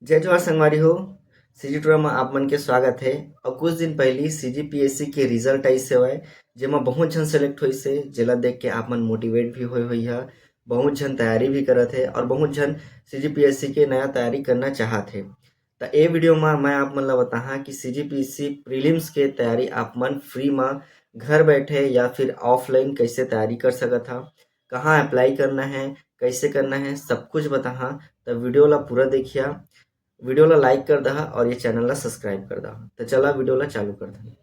जय जवाहर संगवारी हो। सीजी टूरा में आप मन के स्वागत है। और कुछ दिन पहले सीजीपीएससी के रिजल्ट आई से हवय, जेमा बहुत झन सेलेक्ट हुई से, जेला देख के आप मन मोटिवेट भी होय हुई है। बहुत झन तैयारी भी करत है और बहुत झन सीजीपीएससी के नया तैयारी करना चाहत है। तो ये वीडियो में मैं आप मन ला बताहा कि सीजीपीएससी प्रीलिम्स के तैयारी आप मन फ्री में घर बैठे या फिर ऑफलाइन कैसे तैयारी कर सकत हा, कहाँ अप्लाई करना है, कैसे करना है, सब कुछ बताहा। तो वीडियो ला पूरा देखिया, वीडियो ला लाइक कर दहा और ये चैनल ला सब्सक्राइब कर दहा। तो चला वीडियो ला चालू कर दहा।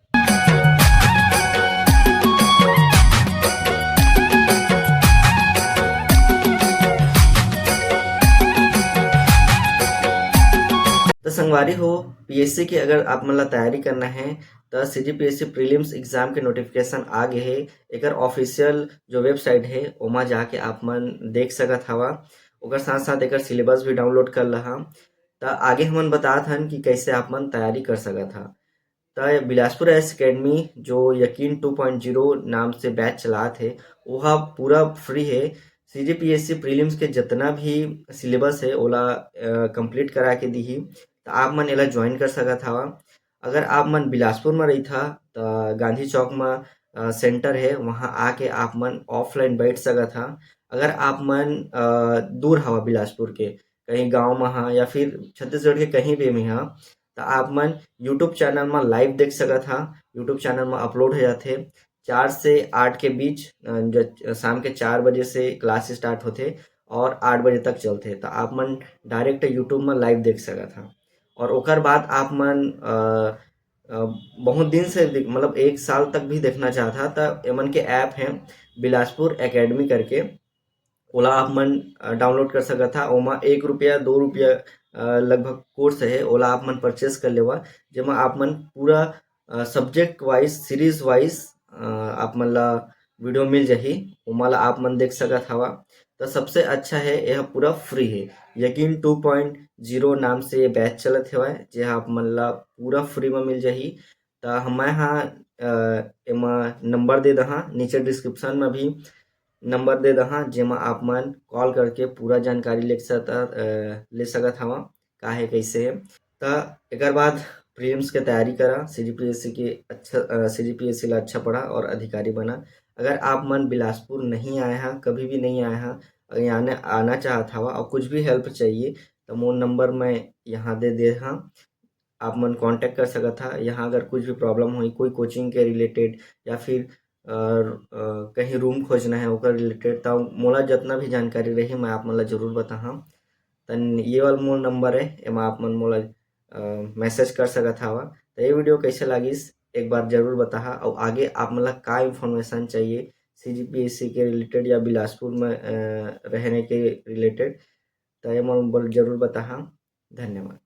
तो संगवारी हो, पीएससी की अगर आप मन ला तैयारी करना है तो सीजीपीएससी प्रीलिम्स एग्जाम के नोटिफिकेशन आ गए है। एकर ऑफिशियल जो वेबसाइट है ओमा जाके आप मन देख सकत हवा। ओकर साथ साथ एकर सिलेबस भी डाउनलोड कर लहा। तो आगे हमन बतात हन कि कैसे आप मन तैयारी कर सकत हा। तो बिलासपुर एस अकेडमी जो यकीन 2.0 नाम से बैच चलात है, वह पूरा फ्री है। सीजीपीएससी प्रीलिम्स के जितना भी सिलेबस है ओला कंप्लीट करा के दी। तो आप मन एला ज्वाइन कर सकत हवा। अगर आप मन बिलासपुर में रही था तो गांधी चौक में सेंटर है, वहाँ आके आप मन ऑफलाइन बैठ सकत हा। अगर आप मन दूर हवा बिलासपुर के कहीं गांव में हा या फिर छत्तीसगढ़ के कहीं भी में हा, तो आप मन यूट्यूब चैनल में लाइव देख सकत हा। यूट्यूब चैनल में अपलोड हो जाते 4 से 8 के बीच, शाम के 4 बजे से क्लास स्टार्ट होते और 8 बजे तक चलते। तो आप मन डायरेक्ट यूट्यूब में लाइव देख सकत हा। और ओकर बाद आप मन बहुत दिन से मतलब 1 साल तक भी देखना चाहता तो एमन के ऐप है बिलासपुर एकेडमी करके, ओला आप मन डाउनलोड कर सकत था। ओमा 1 रुपया 2 रुपया लगभग कोर्स है, ओला आप मन परचेस कर लेवा। जेमा आप मन पूरा सब्जेक्ट वाइज सीरीज वाइज आप मन ला वीडियो मिल जाही, ओमा ला आप मन देख सकत हवा। तो सबसे अच्छा है यह पूरा फ्री है। यकीन 2.0 नाम से ये बैच चलत हवय, जे आप मन ला पूरा फ्री में मिल जाही। तो मैं हाँ एमा नंबर दे दहा, नीचे डिस्क्रिप्शन में भी नंबर दे दहा, जेमा आप मन कॉल करके पूरा जानकारी ले सकत हवा का है कैसे है। तो एक बाद प्रीलिम्स के तैयारी करा, सीजीपीएससी के अच्छा सीजीपीएससी ला अच्छा पढ़ा और अधिकारी बना। अगर आप मन बिलासपुर नहीं आए हैं, कभी भी नहीं आए हैं, अगर यहाँ आना चाहत हवा और कुछ भी हेल्प चाहिए तो मोर नंबर मैं यहाँ दे हाँ, आप मन कांटेक्ट कर सकत हा। यहाँ अगर कुछ भी प्रॉब्लम हुई, कोई कोचिंग के रिलेटेड या फिर कहीं रूम खोजना है ओकर रिलेटेड, तो मोला जितना भी जानकारी रही मैं आप मन ला जरूर बताहा। तन ये वाला मोर नंबर है, एमा आप मन मोला मैसेज कर सकत हवा। तो ये वीडियो कैसे लागिस एक बार जरूर बताहा। और आगे आप मन ला का इन्फॉर्मेशन चाहिए सीजीपीएससी के रिलेटेड या बिलासपुर में रहने के रिलेटेड, तो ये मन जरूर बताहा। धन्यवाद।